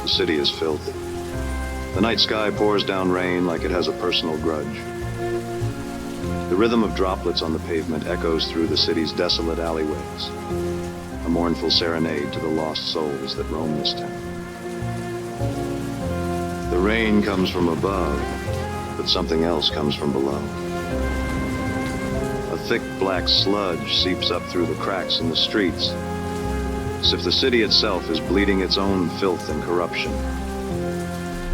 The city is filthy. The night sky pours down rain like it has a personal grudge. The rhythm of droplets on the pavement echoes through the city's desolate alleyways, a mournful serenade to the lost souls that roam this town. The rain comes from above, but something else comes from below. A thick black sludge seeps up through the cracks in the streets, as if the city itself is bleeding its own filth and corruption.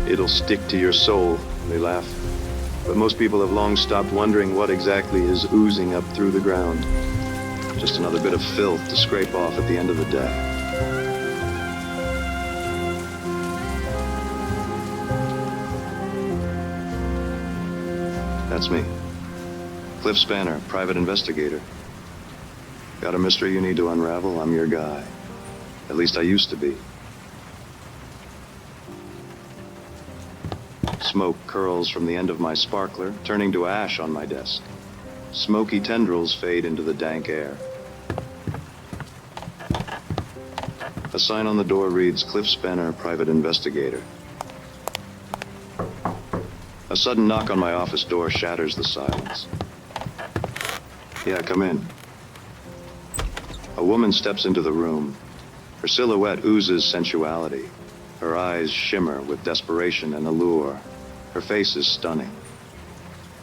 It'll stick to your soul, they laugh. But most people have long stopped wondering what exactly is oozing up through the ground. Just another bit of filth to scrape off at the end of the day. That's me. Cliff Spanner, private investigator. Got a mystery you need to unravel? I'm your guy. At least I used to be. Smoke curls from the end of my sparkler, turning to ash on my desk. Smoky tendrils fade into the dank air. A sign on the door reads, Cliff Spanner, private investigator. A sudden knock on my office door shatters the silence. Yeah, come in. A woman steps into the room. Her silhouette oozes sensuality. Her eyes shimmer with desperation and allure. Her face is stunning.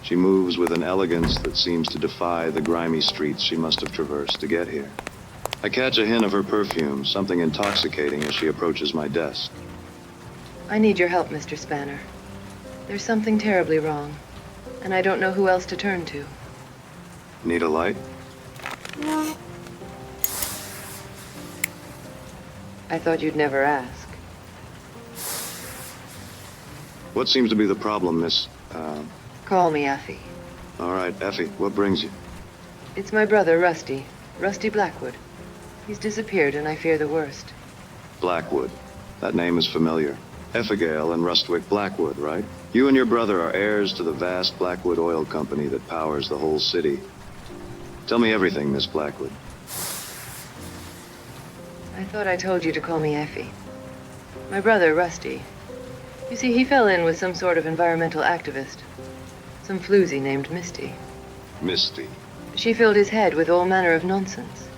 She moves with an elegance that seems to defy the grimy streets she must have traversed to get here. I catch a hint of her perfume, something intoxicating as she approaches my desk. I need your help, Mr. Spanner. There's something terribly wrong, and I don't know who else to turn to. Need a light? I thought you'd never ask. What seems to be the problem, Miss, Call me Effie. All right, Effie, what brings you? It's my brother, Rusty Blackwood. He's disappeared, and I fear the worst. Blackwood. That name is familiar. Effigail and Rustwick Blackwood, right? You and your brother are heirs to the vast Blackwood oil company that powers the whole city. Tell me everything, Miss Blackwood. I thought I told you to call me Effie. My brother, Rusty. You see, he fell in with some sort of environmental activist. Some floozy named Misty. Misty. She filled his head with all manner of nonsense.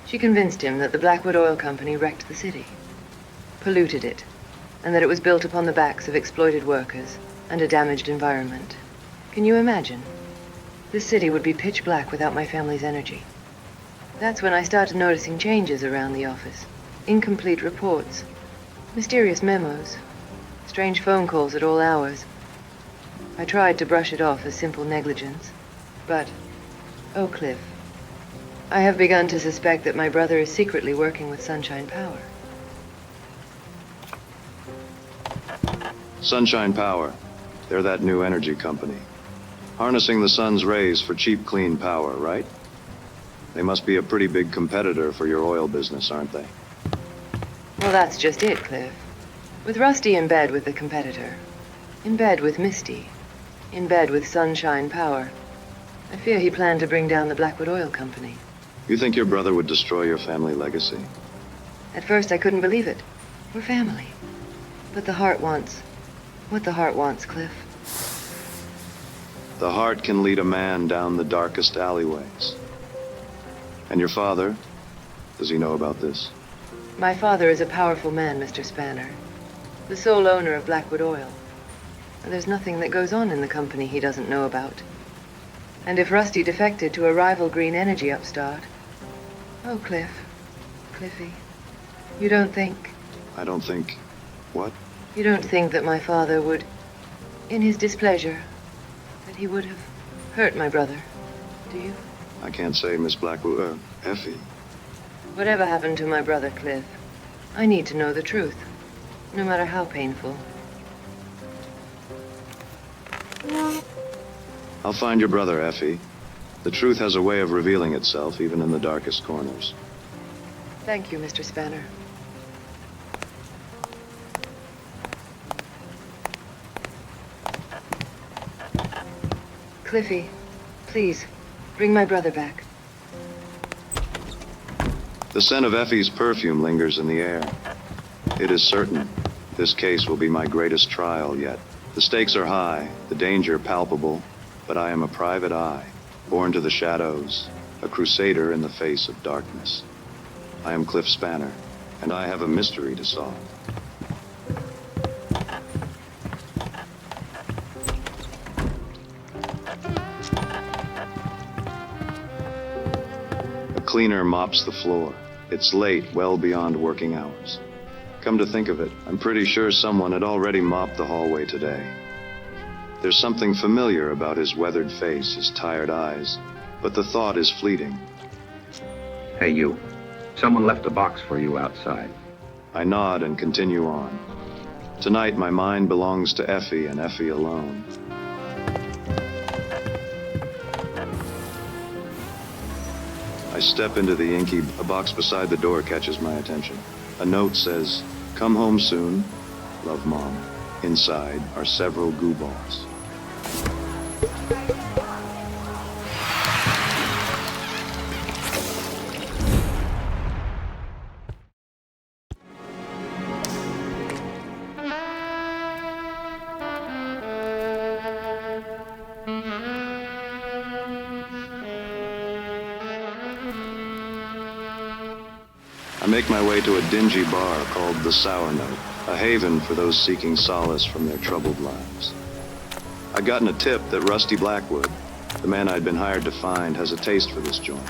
She convinced him that the Blackwood Oil Company wrecked the city, polluted it, and that it was built upon the backs of exploited workers and a damaged environment. Can you imagine? This city would be pitch black without my family's energy. That's when I started noticing changes around the office. Incomplete reports, mysterious memos, strange phone calls at all hours. I tried to brush it off as simple negligence, but, oh, Cliff, I have begun to suspect that my brother is secretly working with Sunshine Power. Sunshine Power. They're that new energy company. Harnessing the sun's rays for cheap, clean power, right? They must be a pretty big competitor for your oil business, aren't they? Well, that's just it, Cliff. With Rusty in bed with the competitor, in bed with Misty, in bed with Sunshine Power, I fear he planned to bring down the Blackwood Oil Company. You think your brother would destroy your family legacy? At first, I couldn't believe it. We're family. But the heart wants what the heart wants, Cliff. The heart can lead a man down the darkest alleyways. And your father, does he know about this? My father is a powerful man, Mr. Spanner. The sole owner of Blackwood Oil. And there's nothing that goes on in the company he doesn't know about. And if Rusty defected to a rival green energy upstart... Oh, Cliffy, you don't think... I don't think... What? You don't think that my father would, in his displeasure, that he would have hurt my brother, do you? I can't say, Miss Blackwood, Effie. Whatever happened to my brother, Cliff, I need to know the truth, no matter how painful. I'll find your brother, Effie. The truth has a way of revealing itself, even in the darkest corners. Thank you, Mr. Spanner. Cliffy, please, bring my brother back. The scent of Effie's perfume lingers in the air. It is certain. This case will be my greatest trial yet. The stakes are high, the danger palpable, but I am a private eye, born to the shadows, a crusader in the face of darkness. I am Cliff Spanner, and I have a mystery to solve. A cleaner mops the floor. It's late, well beyond working hours. Come to think of it, I'm pretty sure someone had already mopped the hallway today. There's something familiar about his weathered face, his tired eyes, but the thought is fleeting. Hey, you. Someone left a box for you outside. I nod and continue on. Tonight, my mind belongs to Effie and Effie alone. I step into the inky. A box beside the door catches my attention. A note says, "Come home soon. Love, Mom." Inside are several goo balls. I make my way to a dingy bar called the Sour Note, a haven for those seeking solace from their troubled lives. I'd gotten a tip that Rusty Blackwood, the man I'd been hired to find, has a taste for this joint.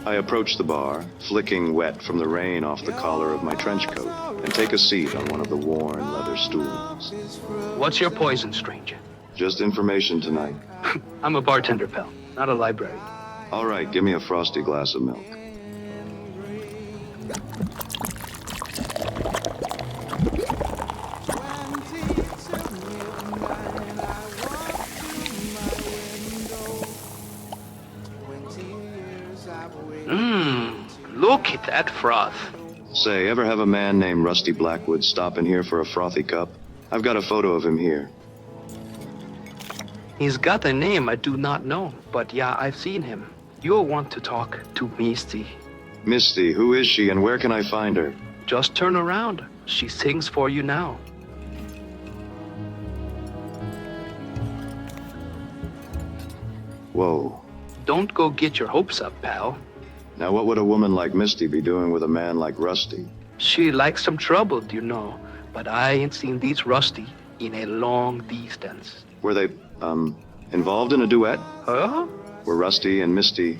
I approach the bar, flicking wet from the rain off the collar of my trench coat, and take a seat on one of the worn leather stools. What's your poison, stranger? Just information tonight. I'm a bartender, pal, not a library. All right, give me a frosty glass of milk. Look at that froth. Say, ever have a man named Rusty Blackwood stop in here for a frothy cup? I've got a photo of him here. He's got a name I do not know, but yeah, I've seen him. You'll want to talk to Misty. Misty, who is she and where can I find her? Just turn around. She sings for you now. Whoa. Don't go get your hopes up, pal. Now what would a woman like Misty be doing with a man like Rusty? She likes some trouble, you know, but I ain't seen these Rusty in a long distance. Were they, involved in a duet? Huh? Were Rusty and Misty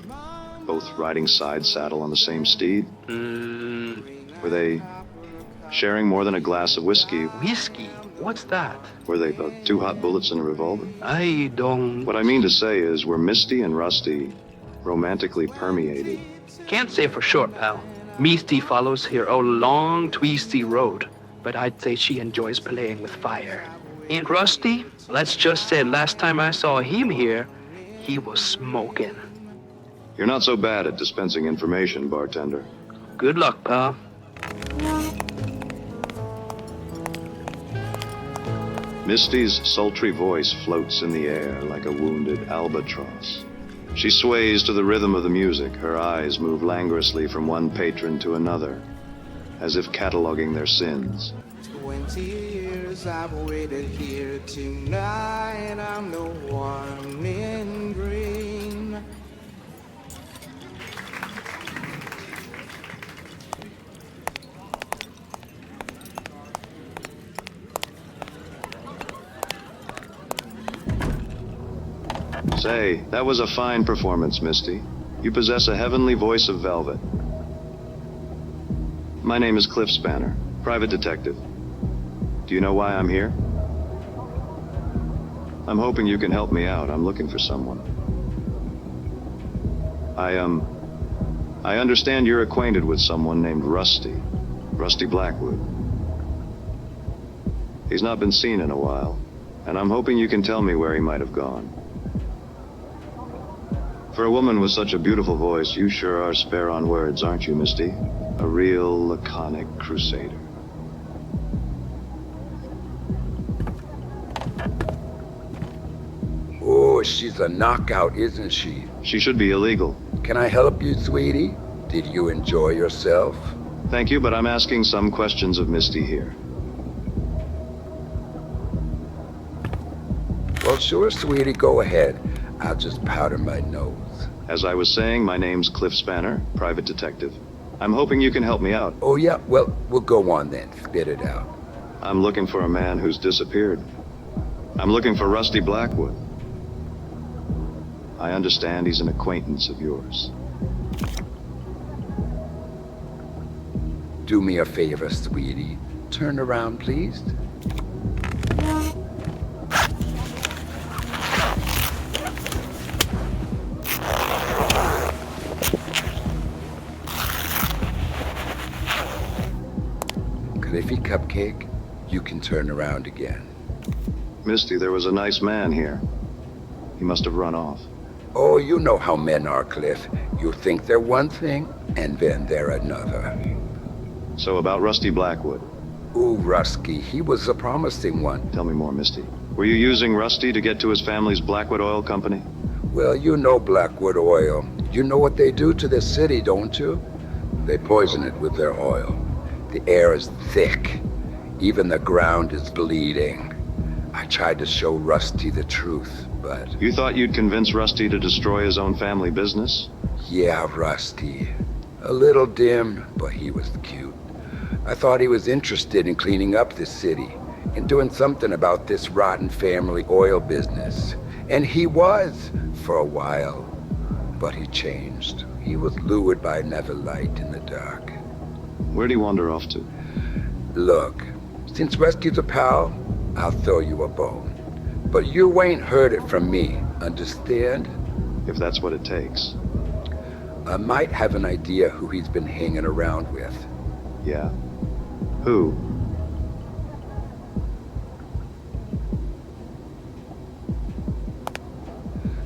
both riding side saddle on the same steed? Were they sharing more than a glass of whiskey? Whiskey? What's that? Were they about 2 hot bullets and a revolver? I don't... What I mean to say is, were Misty and Rusty romantically permeated? Can't say for sure, pal. Misty follows here a long, twisty road, but I'd say she enjoys playing with fire. And Rusty, let's just say last time I saw him here, he was smoking. You're not so bad at dispensing information, bartender. Good luck, pal. Misty's sultry voice floats in the air like a wounded albatross. She sways to the rhythm of the music. Her eyes move languorously from one patron to another, as if cataloging their sins. 20 years I've waited here tonight. I'm the one in green. Say, that was a fine performance, Misty. You possess a heavenly voice of velvet. My name is Cliff Spanner, private detective. Do you know why I'm here? I'm hoping you can help me out. I'm looking for someone. I understand you're acquainted with someone named Rusty Blackwood. He's not been seen in a while, and I'm hoping you can tell me where he might have gone. For a woman with such a beautiful voice, you sure are spare on words, aren't you, Misty? A real laconic crusader. Oh, she's a knockout, isn't she? She should be illegal. Can I help you, sweetie? Did you enjoy yourself? Thank you, but I'm asking some questions of Misty here. Well, sure, sweetie, go ahead. I'll just powder my nose. As I was saying, my name's Cliff Spanner, private detective. I'm hoping you can help me out. Oh, yeah? Well, we'll go on then. Spit it out. I'm looking for a man who's disappeared. I'm looking for Rusty Blackwood. I understand he's an acquaintance of yours. Do me a favor, sweetie. Turn around, please. Cliffy Cupcake, you can turn around again. Misty, there was a nice man here. He must have run off. Oh, you know how men are, Cliff. You think they're one thing, and then they're another. So about Rusty Blackwood. Ooh, Rusky, he was a promising one. Tell me more, Misty. Were you using Rusty to get to his family's Blackwood Oil Company? Well, you know Blackwood Oil. You know what they do to this city, don't you? They poison it with their oil. The air is thick. Even the ground is bleeding. I tried to show Rusty the truth, but... You thought you'd convince Rusty to destroy his own family business? Yeah, Rusty. A little dim, but he was cute. I thought he was interested in cleaning up this city and doing something about this rotten family oil business. And he was, for a while. But he changed. He was lured by another light in the dark. Where'd he wander off to? Look, since Rescue's a pal, I'll throw you a bone. But you ain't heard it from me, understand? If that's what it takes. I might have an idea who he's been hanging around with. Yeah. Who?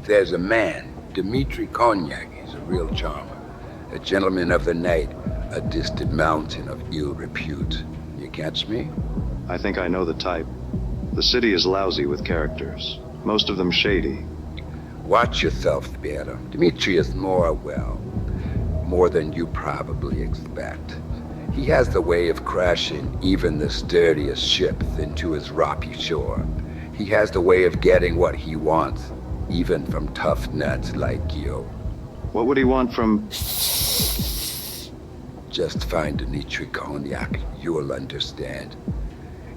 There's a man, Dmitri Cognac. He's a real charmer. A gentleman of the night, a distant mountain of ill repute. You catch me? I think I know the type. The city is lousy with characters. Most of them shady. Watch yourself, Spanner. Dmitri is more than you probably expect. He has the way of crashing even the sturdiest ships into his rocky shore. He has the way of getting what he wants, even from tough nuts like you. What would he want from... Just find Dmitri Cognac. You'll understand.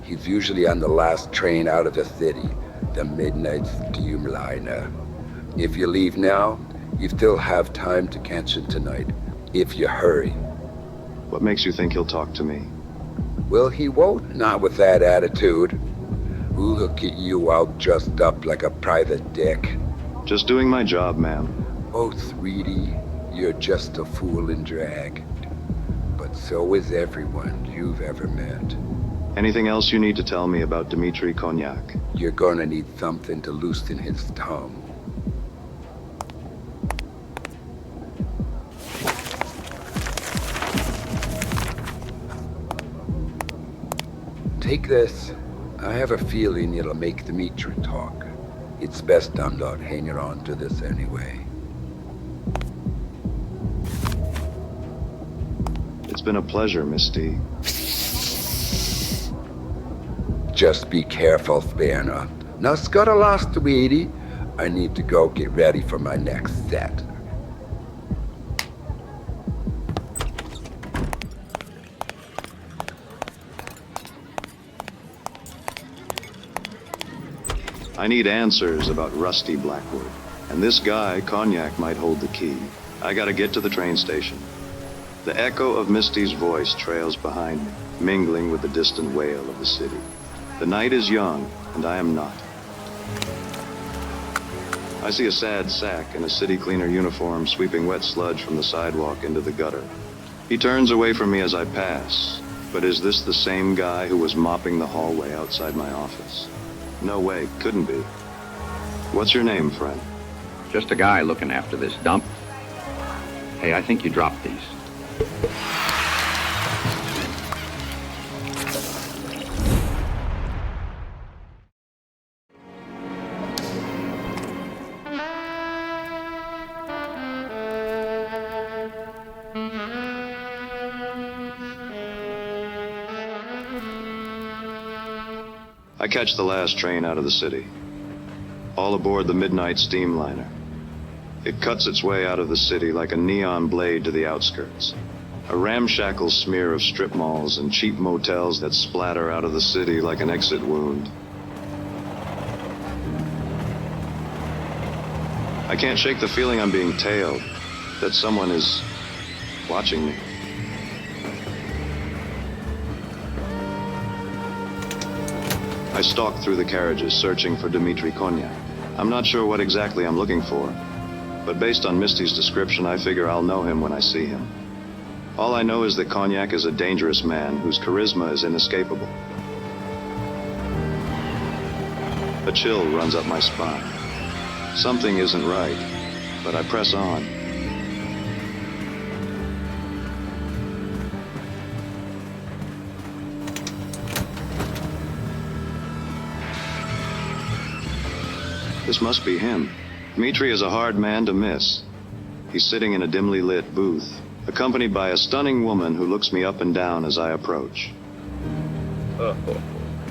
He's usually on the last train out of the city, the midnight steamliner. If you leave now, you still have time to catch him tonight, if you hurry. What makes you think he'll talk to me? Well, he won't, not with that attitude. Look at you all dressed up like a private dick. Just doing my job, ma'am. Oh, sweetie, you're just a fool in drag. But so is everyone you've ever met. Anything else you need to tell me about Dmitri Cognac? You're gonna need something to loosen his tongue. Take this. I have a feeling it'll make Dmitri talk. It's best I'm not hanging on to this anyway. It's been a pleasure, Misty. Just be careful, Spanner. Now, scuttle lost, sweetie. I need to go get ready for my next set. I need answers about Rusty Blackwood. And this guy, Cognac, might hold the key. I gotta get to the train station. The echo of Misty's voice trails behind me, mingling with the distant wail of the city. The night is young, and I am not. I see a sad sack in a city cleaner uniform sweeping wet sludge from the sidewalk into the gutter. He turns away from me as I pass, but is this the same guy who was mopping the hallway outside my office? No way, couldn't be. What's your name, friend? Just a guy looking after this dump. Hey, I think you dropped these. I catch the last train out of the city. All aboard the midnight steamliner. It cuts its way out of the city like a neon blade to the outskirts. A ramshackle smear of strip malls and cheap motels that splatter out of the city like an exit wound. I can't shake the feeling I'm being tailed, that someone is watching me. I stalk through the carriages, searching for Dmitri Konyak. I'm not sure what exactly I'm looking for, but based on Misty's description, I figure I'll know him when I see him. All I know is that Konyak is a dangerous man whose charisma is inescapable. A chill runs up my spine. Something isn't right, but I press on. This must be him. Dmitri is a hard man to miss. He's sitting in a dimly lit booth, accompanied by a stunning woman who looks me up and down as I approach.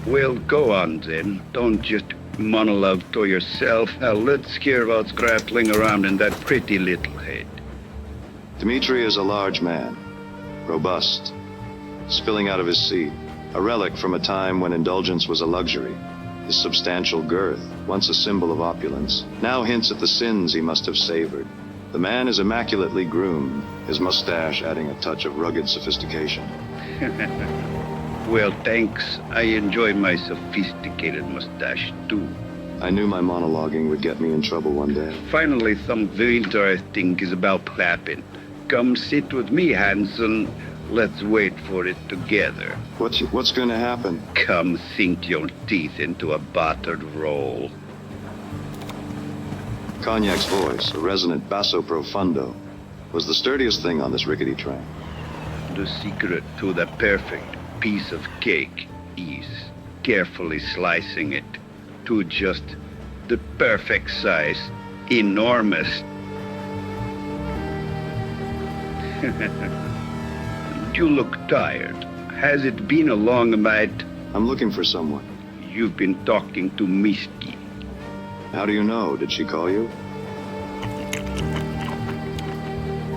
Well, go on then. Don't just monologue to yourself. Now let's hear what's rattling around in that pretty little head. Dmitri is a large man, robust, spilling out of his seat, a relic from a time when indulgence was a luxury. His substantial girth, once a symbol of opulence, now hints at the sins he must have savored. The man is immaculately groomed, his mustache adding a touch of rugged sophistication. Well, thanks. I enjoy my sophisticated mustache, too. I knew my monologuing would get me in trouble one day. Finally, something interesting is about to happen. Come sit with me, Hanson. Let's wait for it together. What's going to happen? Come sink your teeth into a buttered roll. Konyak's voice, a resonant basso profundo, was the sturdiest thing on this rickety train. The secret to the perfect piece of cake is carefully slicing it to just the perfect size. Enormous. You look tired. Has it been a long night? I'm looking for someone. You've been talking to Misty. How do you know? Did she call you?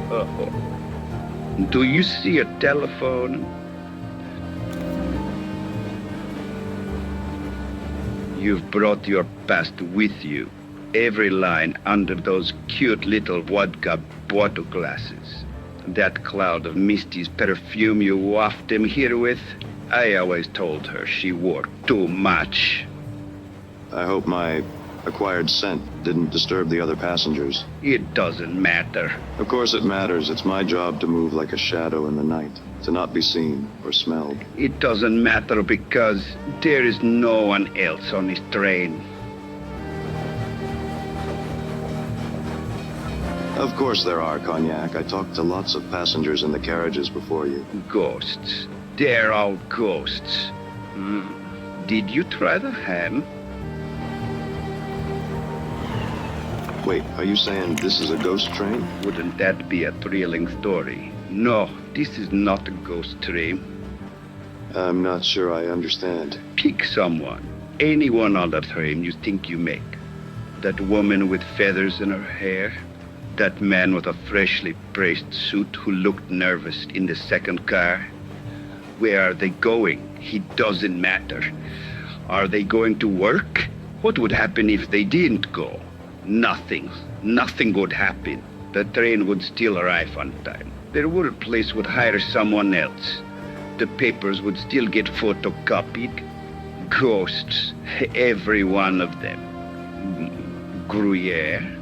Uh-oh. Do you see a telephone? You've brought your past with you. Every line under those cute little vodka bottle glasses. That cloud of Misty's perfume you waft him here with, I always told her she wore too much. I hope my acquired scent didn't disturb the other passengers. It doesn't matter. Of course it matters. It's my job to move like a shadow in the night, to not be seen or smelled. It doesn't matter because there is no one else on this train. Of course there are, Konyak. I talked to lots of passengers in the carriages before you. Ghosts. They're all ghosts. Did you try the ham? Wait, are you saying this is a ghost train? Wouldn't that be a thrilling story? No, this is not a ghost train. I'm not sure I understand. Pick someone. Anyone on the train you think you make. That woman with feathers in her hair. That man with a freshly pressed suit who looked nervous in the second car. Where are they going? It doesn't matter. Are they going to work? What would happen if they didn't go? Nothing. Nothing would happen. The train would still arrive on time. Their workplace would hire someone else. The papers would still get photocopied. Ghosts. Every one of them. Gruyere.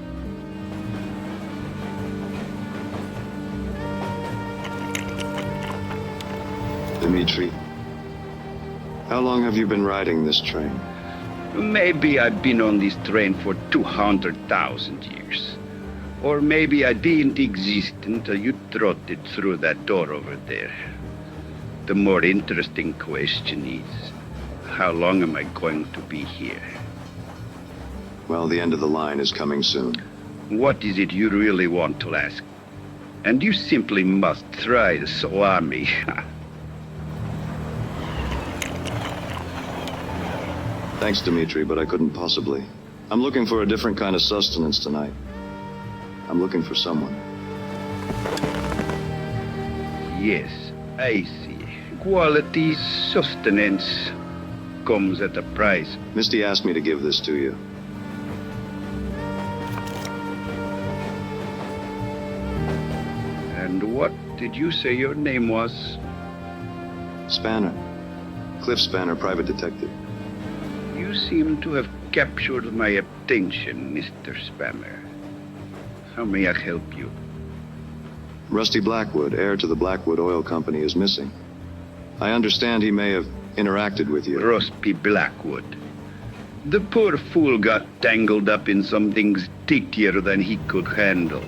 Dmitri, how long have you been riding this train? Maybe I've been on this train for 200,000 years. Or maybe I didn't exist until you trotted through that door over there. The more interesting question is, how long am I going to be here? Well, the end of the line is coming soon. What is it you really want to ask? And you simply must try the salami. Thanks, Dimitri, but I couldn't possibly. I'm looking for a different kind of sustenance tonight. I'm looking for someone. Yes, I see. Quality sustenance comes at a price. Misty asked me to give this to you. And what did you say your name was? Spanner. Cliff Spanner, private detective. You seem to have captured my attention, Mr. Spanner. How may I help you? Rusty Blackwood, heir to the Blackwood Oil Company, is missing. I understand he may have interacted with you. Rusty Blackwood. The poor fool got tangled up in something stickier than he could handle.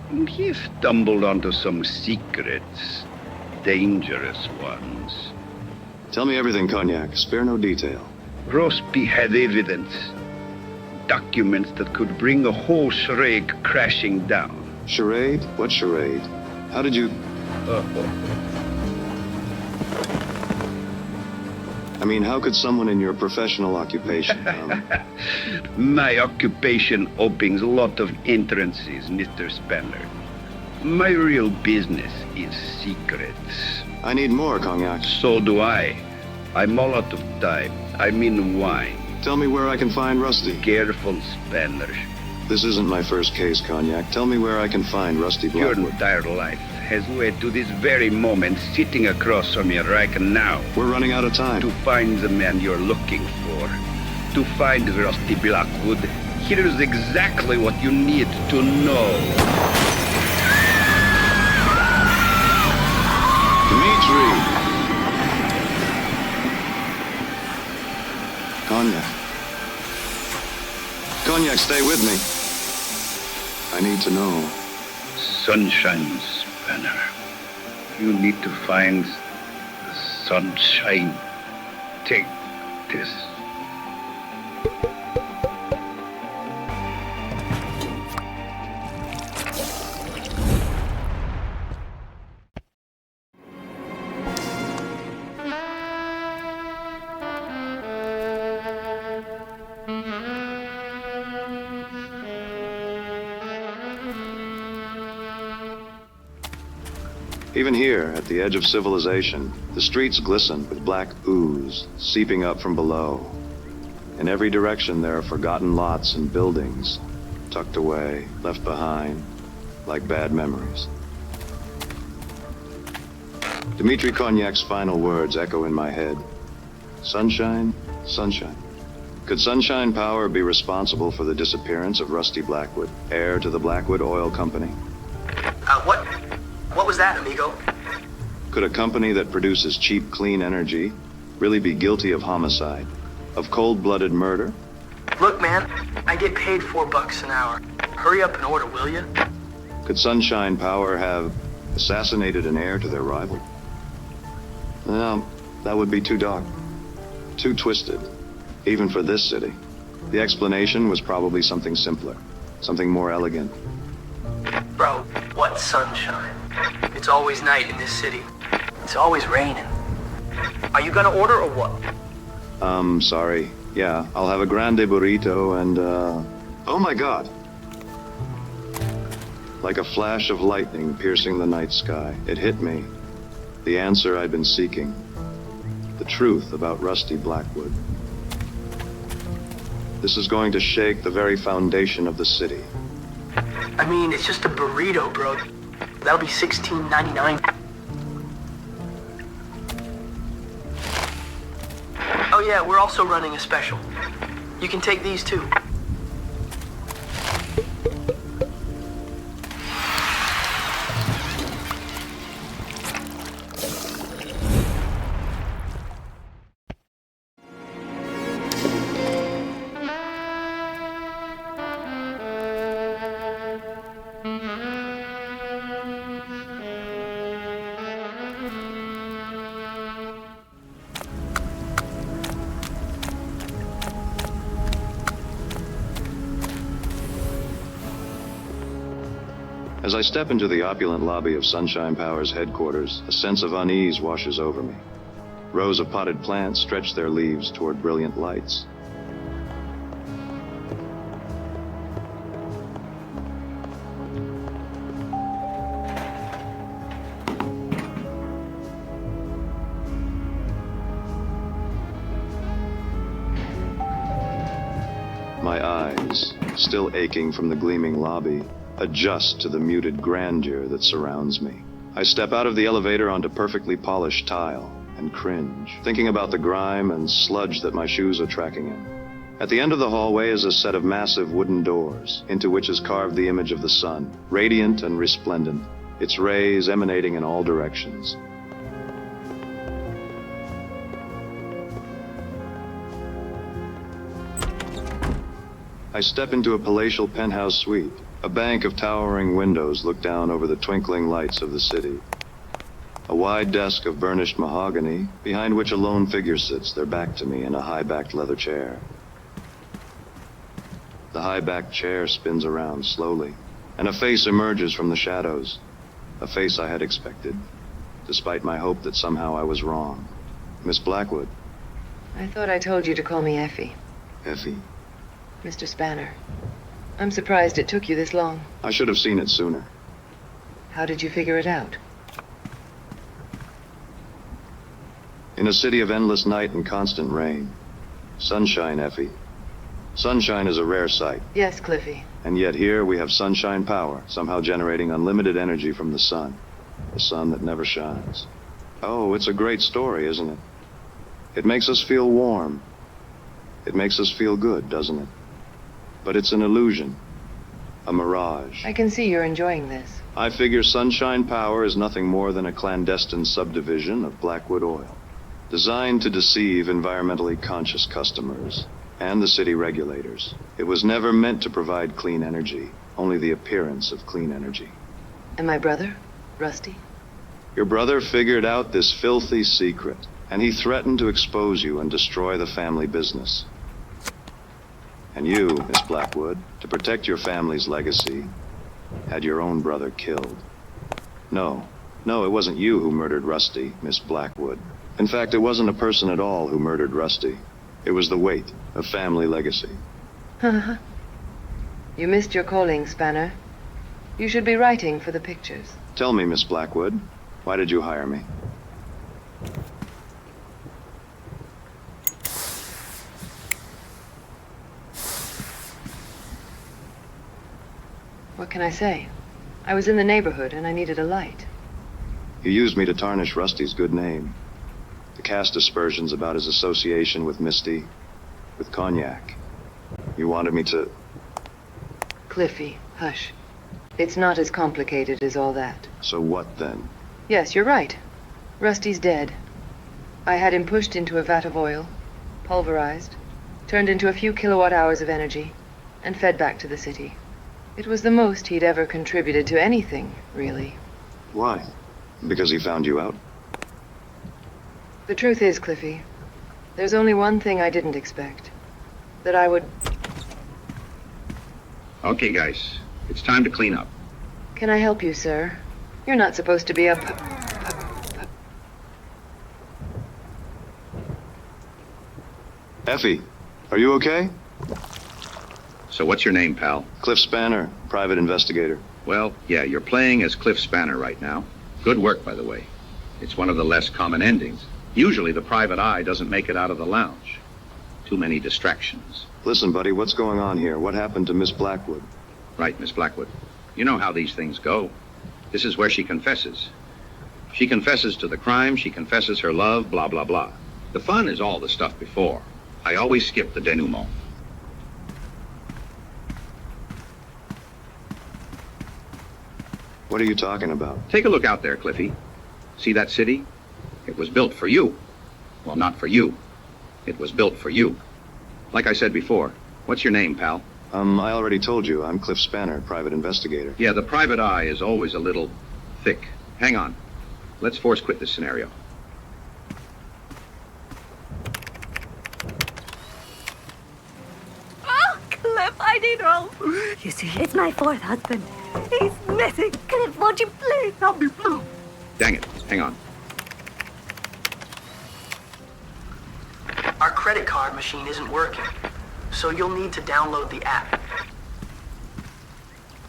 And he stumbled onto some secrets, dangerous ones. Tell me everything, Cognac. Spare no detail. Rusty had evidence. Documents that could bring a whole charade crashing down. Charade? What charade? How did you... I mean, how could someone in your professional occupation... My occupation opens a lot of entrances, Mr. Spanner. My real business is secrets. I need more, Cognac. So do I. I'm all out of time. I'm in wine. Tell me where I can find Rusty. Careful, Spanner. This isn't my first case, Cognac. Tell me where I can find Rusty Your Blackwood. entire life has led to this very moment, sitting across from you right now. We're running out of time. To find the man you're looking for, to find Rusty Blackwood, here's exactly what you need to know. Dimitri! Cognac. Cognac, stay with me. I need to know. Sunshine, Spanner. You need to find the sunshine. Take this. Even here, at the edge of civilization, the streets glisten with black ooze seeping up from below. In every direction there are forgotten lots and buildings, tucked away, left behind, like bad memories. Dimitri Cognac's final words echo in my head. Sunshine, sunshine. Could Sunshine Power be responsible for the disappearance of Rusty Blackwood, heir to the Blackwood Oil Company? What was that, amigo? Could a company that produces cheap, clean energy really be guilty of homicide, of cold-blooded murder? Look, man, I get paid $4 an hour. Hurry up and order, will you? Could Sunshine Power have assassinated an heir to their rival? No, that would be too dark, too twisted, even for this city. The explanation was probably something simpler, something more elegant. Bro, what sunshine? It's always night in this city. It's always raining. Are you gonna order or what? Sorry. Yeah, I'll have a grande burrito and, oh my God. Like a flash of lightning piercing the night sky, it hit me. The answer I'd been seeking. The truth about Rusty Blackwood. This is going to shake the very foundation of the city. I mean, it's just a burrito, bro. That'll be $16.99. Oh yeah, we're also running a special. You can take these too. As I step into the opulent lobby of Sunshine Power's headquarters, a sense of unease washes over me. Rows of potted plants stretch their leaves toward brilliant lights. My eyes, still aching from the gleaming lobby, adjust to the muted grandeur that surrounds me. I step out of the elevator onto perfectly polished tile and cringe, thinking about the grime and sludge that my shoes are tracking in. At the end of the hallway is a set of massive wooden doors, into which is carved the image of the sun, radiant and resplendent, its rays emanating in all directions. I step into a palatial penthouse suite. A bank of towering windows look down over the twinkling lights of the city. A wide desk of burnished mahogany, behind which a lone figure sits, their back to me, in a high-backed leather chair. The high-backed chair spins around slowly, and a face emerges from the shadows. A face I had expected, despite my hope that somehow I was wrong. Miss Blackwood. I thought I told you to call me Effie. Effie. Mr. Spanner. I'm surprised it took you this long. I should have seen it sooner. How did you figure it out? In a city of endless night and constant rain. Sunshine, Effie. Sunshine is a rare sight. Yes, Cliffy. And yet here we have sunshine power, somehow generating unlimited energy from the sun. The sun that never shines. Oh, it's a great story, isn't it? It makes us feel warm. It makes us feel good, doesn't it? But it's an illusion. A mirage. I can see you're enjoying this. I figure sunshine power is nothing more than a clandestine subdivision of Blackwood Oil, designed to deceive environmentally conscious customers and the city regulators. It was never meant to provide clean energy, only the appearance of clean energy. And my brother, Rusty? Your brother figured out this filthy secret, and he threatened to expose you and destroy the family business. And you, Miss Blackwood, to protect your family's legacy, had your own brother killed. No, it wasn't you who murdered Rusty, Miss Blackwood. In fact, it wasn't a person at all who murdered Rusty. It was the weight of family legacy. You missed your calling, Spanner. You should be writing for the pictures. Tell me, Miss Blackwood, why did you hire me? What can I say? I was in the neighborhood and I needed a light. You used me to tarnish Rusty's good name. To cast aspersions about his association with Misty, with Cognac. You wanted me to... Cliffy, hush. It's not as complicated as all that. So what then? Yes, you're right. Rusty's dead. I had him pushed into a vat of oil, pulverized, turned into a few kilowatt hours of energy, and fed back to the city. It was the most he'd ever contributed to anything, really. Why? Because he found you out? The truth is, Cliffy, there's only one thing I didn't expect. That I would... Okay, guys. It's time to clean up. Can I help you, sir? You're not supposed to be a... Effie, are you okay? So what's your name, pal? Cliff Spanner, private investigator. Well, yeah, you're playing as Cliff Spanner right now. Good work, by the way. It's one of the less common endings. Usually the private eye doesn't make it out of the lounge. Too many distractions. Listen, buddy, what's going on here? What happened to Miss Blackwood? Right, Miss Blackwood. You know how these things go. This is where she confesses. She confesses to the crime, she confesses her love, blah, blah, blah. The fun is all the stuff before. I always skip the denouement. What are you talking about? Take a look out there, Cliffy. See that city? It was built for you. Well, not for you. It was built for you. Like I said before, what's your name, pal? I already told you. I'm Cliff Spanner, private investigator. Yeah, the private eye is always a little thick. Hang on. Let's force quit this scenario. Oh, Cliff, I need help. You see, it's my fourth husband. He's missing. Cliff, won't you please help me? Dang it. Hang on. Our credit card machine isn't working, so you'll need to download the app.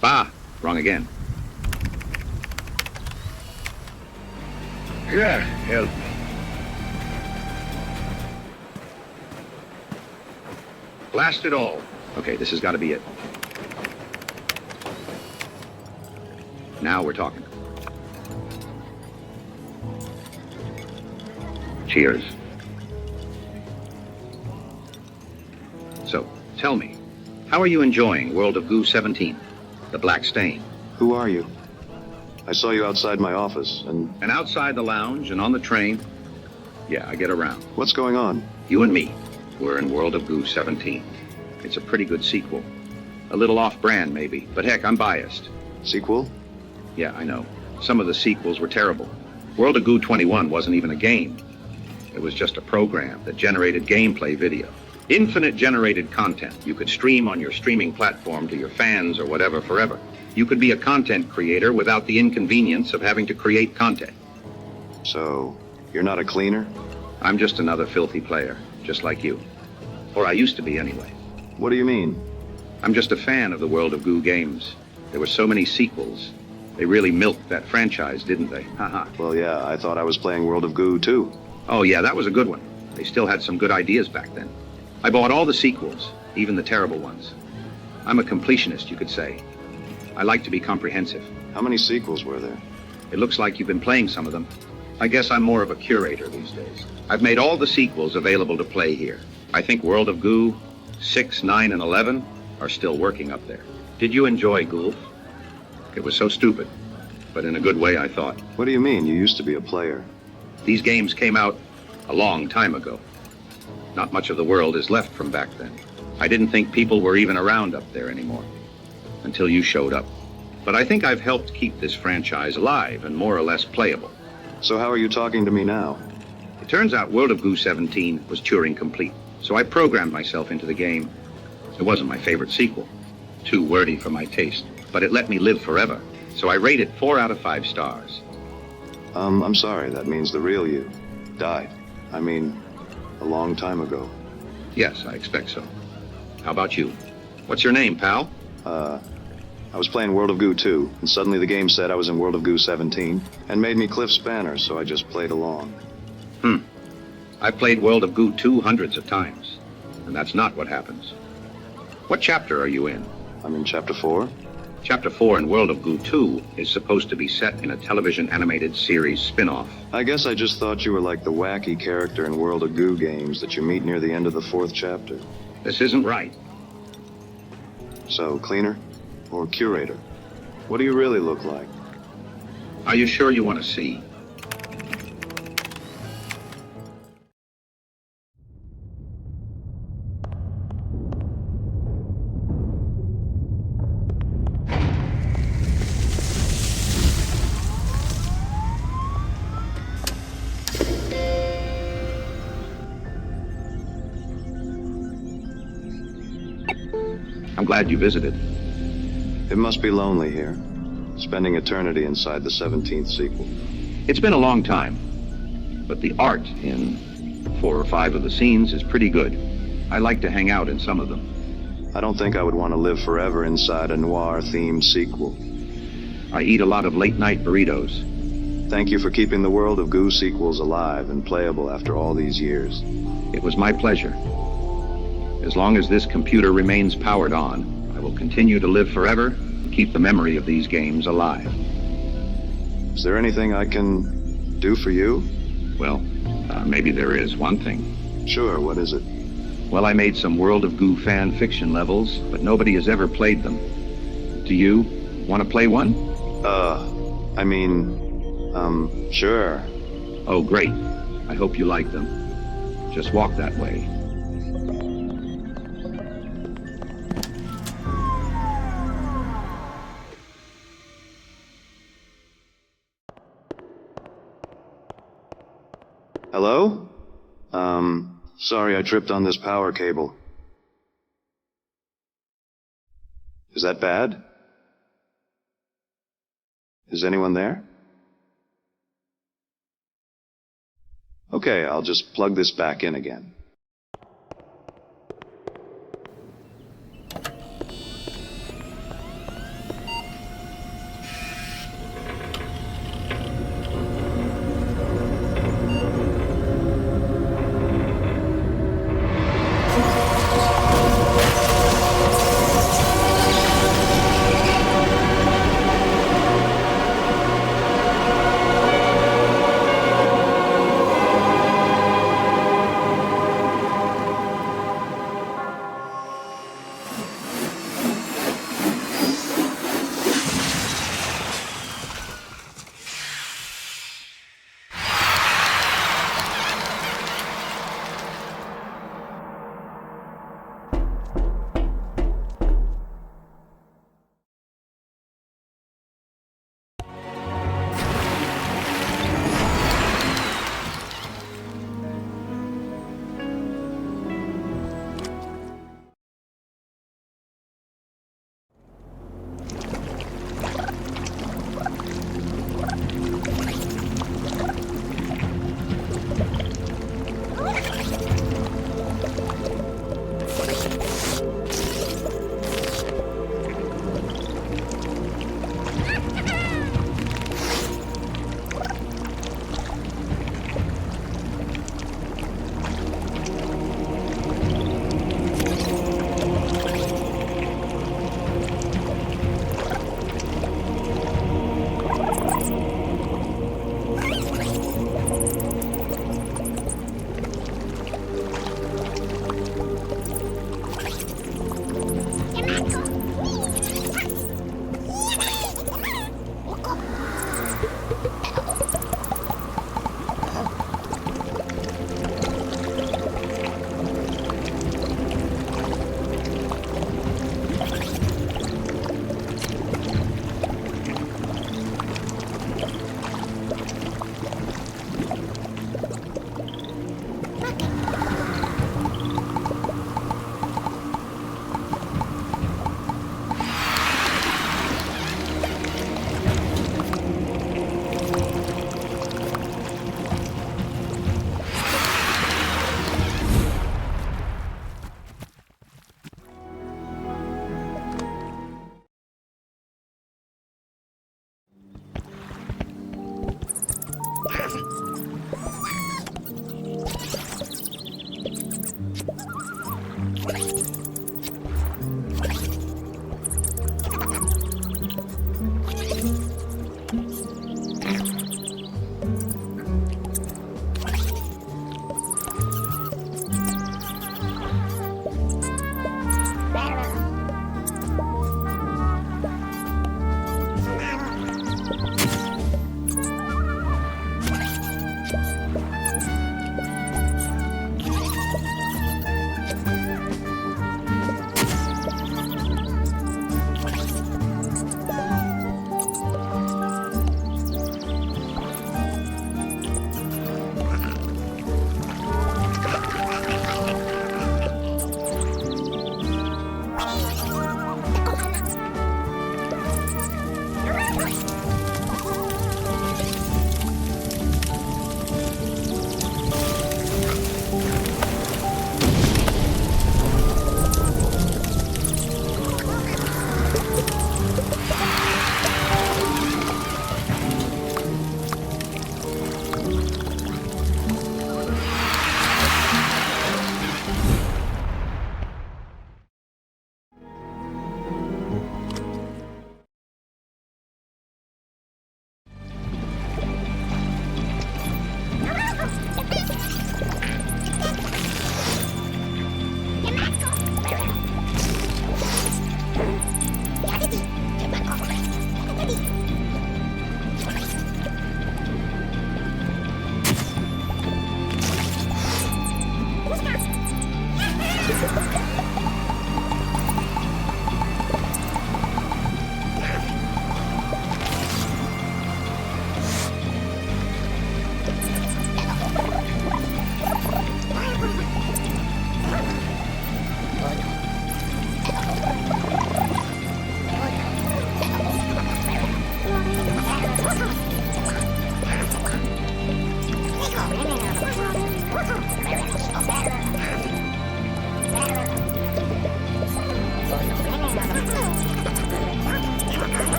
Bah, wrong again. Yeah, help me. Blast it all. Okay, this has got to be it. Now we're talking. Cheers. So, tell me, how are you enjoying World of Goo 17, the Black Stain? Who are you? I saw you outside my office, and outside the lounge and on the train. Yeah, I get around. what's going on? You and me, we're in World of Goo 17. It's a pretty good sequel. A little off-brand, maybe, but heck, I'm biased. Sequel? Yeah, I know. Some of the sequels were terrible. World of Goo 21 wasn't even a game. It was just a program that generated gameplay video. Infinite generated content you could stream on your streaming platform to your fans or whatever forever. You could be a content creator without the inconvenience of having to create content. So, you're not a cleaner? I'm just another filthy player, just like you. Or I used to be anyway. What do you mean? I'm just a fan of the World of Goo games. There were so many sequels. They really milked that franchise, didn't they? Haha. Well, yeah, I thought I was playing World of Goo, too. Oh yeah, that was a good one. They still had some good ideas back then. I bought all the sequels, even the terrible ones. I'm a completionist, you could say. I like to be comprehensive. How many sequels were there? It looks like you've been playing some of them. I guess I'm more of a curator these days. I've made all the sequels available to play here. I think World of Goo 6, 9, and 11 are still working up there. Did you enjoy Ghoul? It was so stupid, but in a good way, I thought. What do you mean? You used to be a player. These games came out a long time ago. Not much of the world is left from back then. I didn't think people were even around up there anymore, until you showed up. But I think I've helped keep this franchise alive and more or less playable. So how are you talking to me now? It turns out World of Goo 17 was Turing complete, so I programmed myself into the game. It wasn't my favorite sequel, too wordy for my taste, but it let me live forever, so I rate it 4 out of 5 stars. I'm sorry, that means the real you died. I mean, a long time ago. Yes, I expect so. How about you? What's your name, pal? I was playing World of Goo 2, and suddenly the game said I was in World of Goo 17, and made me Cliff Spanner, so I just played along. I've played World of Goo 2 hundreds of times, and that's not what happens. What chapter are you in? I'm in Chapter 4. Chapter 4 in World of Goo 2 is supposed to be set in a television animated series spin-off. I guess I just thought you were like the wacky character in World of Goo games that you meet near the end of the 4th chapter. This isn't right. So, cleaner? Or curator? What do you really look like? Are you sure you want to see? I'm glad you visited. It must be lonely here, spending eternity inside the 17th sequel. It's been a long time, but the art in 4 or 5 of the scenes is pretty good. I like to hang out in some of them. I don't think I would want to live forever inside a noir-themed sequel. I eat a lot of late-night burritos. Thank you for keeping the World of Goo sequels alive and playable after all these years. It was my pleasure. As long as this computer remains powered on, I will continue to live forever and keep the memory of these games alive. Is there anything I can do for you? Well, maybe there is one thing. Sure, what is it? Well, I made some World of Goo fan fiction levels, but nobody has ever played them. Do you want to play one? Sure. Oh, great. I hope you like them. Just walk that way. Hello? Sorry I tripped on this power cable. Is that bad? Is anyone there? Okay, I'll just plug this back in again.